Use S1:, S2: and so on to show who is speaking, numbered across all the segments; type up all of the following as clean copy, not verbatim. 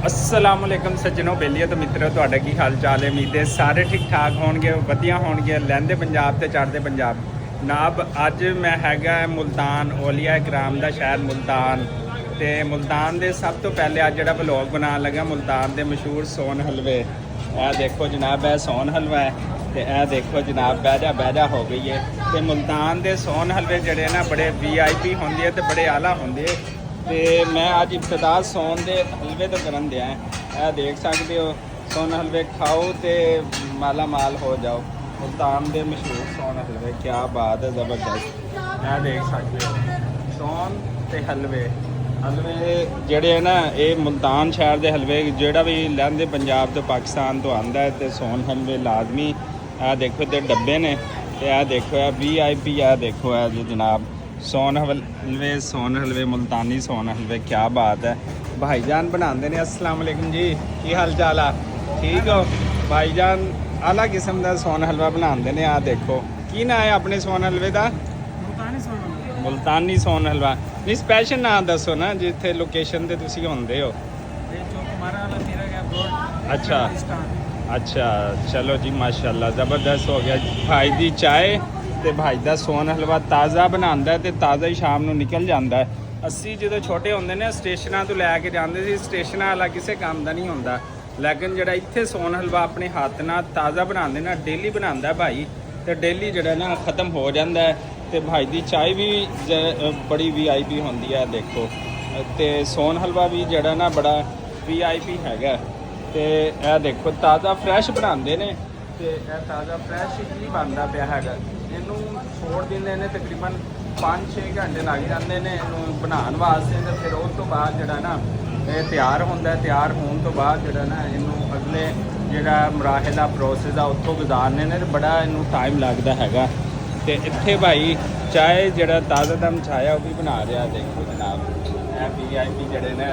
S1: अस्सलामुअलैकुम सज्जनों बेलिए तो मित्रों ਤੁਹਾਡਾ ਕੀ ਹਾਲ ਚਾਲ ਹੈ। ਉਮੀਦ ਹੈ ਸਾਰੇ ਠੀਕ ਠਾਕ ਹੋਣਗੇ, ਵਧੀਆ ਹੋਣਗੇ। ਲਹਿੰਦੇ ਪੰਜਾਬ ਤੇ ਚੜ੍ਹਦੇ ਪੰਜਾਬ ਨਾਬ ਅੱਜ ਮੈਂ ਹੈਗਾ ਮੁਲਤਾਨ ਔਲੀਆ ਇਕਰਾਮ ਦਾ ਸ਼ਹਿਰ ਮੁਲਤਾਨ ਤੇ ਮੁਲਤਾਨ ਦੇ ਸਭ ਤੋਂ ਪਹਿਲੇ ਅੱਜ ਜਿਹੜਾ ਵਲੌਗ ਬਣਾਉਣ ਲੱਗਾ ਮੁਲਤਾਨ ਦੇ ਮਸ਼ਹੂਰ ਸੋਨ ਹਲਵੇ। ਇਹ ਦੇਖੋ ਜਨਾਬ ਇਹ ਸੋਨ ਹਲਵਾ ਹੈ ਤੇ ਇਹ ਦੇਖੋ ਜਨਾਬ ਬਹਿਜਾ ਹੋ ਗਈ ਹੈ। ਤੇ ਮੁਲਤਾਨ ਦੇ ਸੋਨ ਹਲਵੇ ਜਿਹੜੇ ਨਾ ਬੜੇ VIP ਹੁੰਦੇ ਤੇ ਬੜੇ ਆਲਾ ਹੁੰਦੇ। ਤੇ मैं अज इब्तदा सोन के हलवे तो करन दिया है। देख सकते हो सोन हलवे खाओ तो माला माल हो जाओ। मुल्तान के मशहूर सोन हलवे क्या बात है, ज़बरदस्त। देख सकते हो सोन ते हलवे ਜਿਹੜੇ ना ये मुल्तान शहर के हलवे जोड़ा भी लहंदे पंजाब तो पाकिस्तान तो आंदा है तो सोन हलवे लाजमी। देखो तो डब्बे ने देखो VIP देखो जी जनाब सोन हलवे मुल्तानी सोन हलवे क्या बात है। भाईजान बनाते हैं। अस्सलाम वालेकुम जी, की हाल चाल है, ठीक हो भाईजान? आला किस्म का सोन हलवा बनाते हैं। देखो की ना है अपने सोन हलवे का? मुल्तानी सोन हलवा। नहीं स्पैशल ना दसो ना जिथे लोकेशन ते तुसी होंदे हो। अच्छा चलो जी माशाल्लाह ज़बरदस्त हो गया। भाई दी चाय ਤੇ ਭਾਈ ਦਾ ਸੋਨ ਹਲਵਾ ਤਾਜ਼ਾ ਬਣਾਉਂਦਾ ਤੇ ਤਾਜ਼ਾ ਹੀ ਸ਼ਾਮ ਨੂੰ ਨਿਕਲ ਜਾਂਦਾ। ਅਸੀਂ ਜਦੋਂ ਛੋਟੇ ਹੁੰਦੇ ਨੇ ਸਟੇਸ਼ਨਾਂ ਤੋਂ ਲੈ ਕੇ ਜਾਂਦੇ ਸੀ। ਸਟੇਸ਼ਨਾਂ ਵਾਲਾ ਕਿਸੇ ਕੰਮ ਦਾ ਨਹੀਂ ਹੁੰਦਾ, ਲੇਕਿਨ ਜਿਹੜਾ ਇੱਥੇ ਸੋਨ ਹਲਵਾ ਆਪਣੇ ਹੱਥ ਨਾਲ ਤਾਜ਼ਾ ਬਣਾਉਂਦੇ ਨਾ ਡੇਲੀ ਬਣਾਉਂਦਾ ਭਾਈ ਤੇ ਡੇਲੀ ਜਿਹੜਾ ਨਾ ਖਤਮ ਹੋ ਜਾਂਦਾ ਤੇ ਭਾਈ ਦੀ ਚਾय ਵੀ ਬੜੀ VIP ਹੁੰਦੀ ਹੈ। ਦੇਖੋ ਤੇ ਸੋਨ ਹਲਵਾ ਵੀ ਜਿਹੜਾ ਨਾ ਬੜਾ VIP ਹੈਗਾ ਤੇ ਇਹ ਦੇਖੋ ਤਾਜ਼ਾ ਫਰੈਸ਼ ਬਣਾਉਂਦੇ ਨੇ ਤੇ ਇਹ ਤਾਜ਼ਾ ਫਰੈਸ਼ ਹੀ ਬਣਦਾ ਪਿਆ ਹੈਗਾ। ਇਹਨੂੰ ਛੋੜ ਦਿੰਦੇ ਨੇ ਤਕਰੀਬਨ 5-6 ਘੰਟੇ ਲੱਗ ਜਾਂਦੇ ਨੇ ਇਹਨੂੰ ਬਣਾਉਣ ਵਾਸਤੇ ਤੇ ਫਿਰ ਉਸ ਤੋਂ ਬਾਅਦ ਜਿਹੜਾ ਨਾ ਇਹ ਤਿਆਰ ਹੁੰਦਾ। ਤਿਆਰ ਹੋਣ ਤੋਂ ਬਾਅਦ ਜਿਹੜਾ ਨਾ ਇਹਨੂੰ ਅਗਲੇ ਜਿਹੜਾ ਮਰਾਹਲ ਦਾ ਪ੍ਰੋਸੈਸ ਆ ਉੱਥੋਂ ਗੁਜ਼ਾਰਨੇ ਨੇ ਤੇ ਬੜਾ ਇਹਨੂੰ ਟਾਈਮ ਲੱਗਦਾ ਹੈਗਾ। ਤੇ ਇੱਥੇ ਭਾਈ ਚਾਏ ਜਿਹੜਾ ਤਾਜ਼ਾ ਦਮ ਛਾਇਆ ਉਹ ਵੀ ਬਣਾ ਰਿਹਾ। ਦੇਖੋ ਜਨਾਬ ਇਹ VIP ਜਿਹੜੇ ਨੇ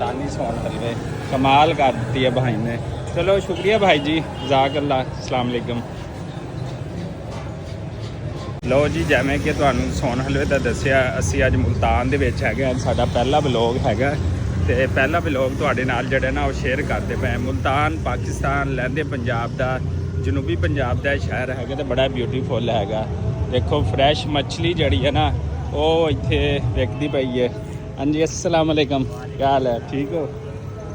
S1: ਤਾਨੀ ਸੋਨ ਹਲਵੇ ਕਮਾਲ ਕਰ ਦਿੱਤੀ ਹੈ ਭਾਈ ਨੇ। ਚਲੋ ਸ਼ੁਕਰੀਆ ਭਾਈ ਜੀ, ਜਜ਼ਾਕੱਲਾ। अस्सलाम वालेकुम। लो जी जिवें कि तुहानूं सोन हलवे का दस्सिया असीं अज मुल्तान दे विच हैगे। साडा पहला व्लॉग हैगा ते पहला व्लॉग तुहाडे नाल जिहड़ा ना वो शेयर करते पे। मुल्तान पाकिस्तान लहंदे पंजाब दा जनूबी पंजाब दा शहर हैगा ते बड़ा ब्यूटीफुल हैगा। देखो फ्रैश मछली जिहड़ी है ना वो इत्थे विकदी पई है। हाँ जी अस्सलाम वालेकुम, क्या हाल है, ठीक हो?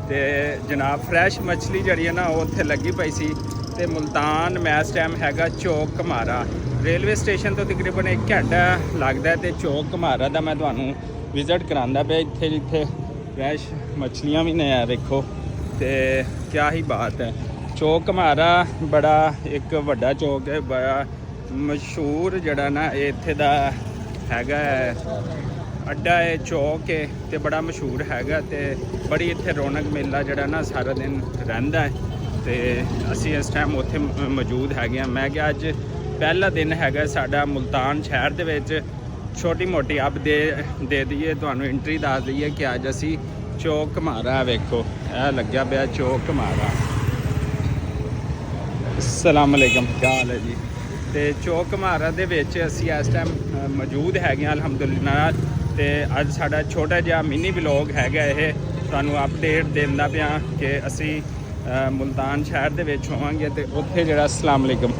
S1: तो जनाब फ्रैश मछली जिहड़ी है ना वो उत्थे लगी पई सी। ते मुल्तान मैं इस टाइम हैगा चौक घमारा रेलवे स्टेशन तो तकरीबन 1 घंटा लगता है। तो चौक घमारा का मैं तुहानूं विजिट करांदा पे। इत्थे जिथे फ्रैश मछलियाँ भी ने देखो तो क्या ही बात है। चौक घमारा बड़ा एक वड्डा चौक है, बड़ा मशहूर जड़ा ना इत्थे दा हैगा अड्डा है, चौक है तो बड़ा मशहूर हैगा। तो बड़ी इत्थे रौनक मेला जड़ा ना सारा दिन रहिंदा है। तो असी इस टाइम उत्थे मौजूद हैगे। मैं क्या अज पहला दिन हैगा साडा मुल्तान शहर दे विच। छोटी मोटी अब दे दईए तुहानूं एंट्री दस दईए कि अज असी चौक घमारा वेखो यह लग्या पिया चौक घमारा। अस्सलाम वालेकुम, क्या हाल है जी? तो चौक घमारा दे विच असी इस टाइम मौजूद हैगे अलहमदुलिल्लाह। तो अज साडा छोटा जिहा मिनी व्लॉग हैगा ये तुहानूं अपडेट देंदा पिया कि असी मुल्तान शहर दे विच होवांगे ते उत्थे जिहड़ा अस्सलाम वालेकुम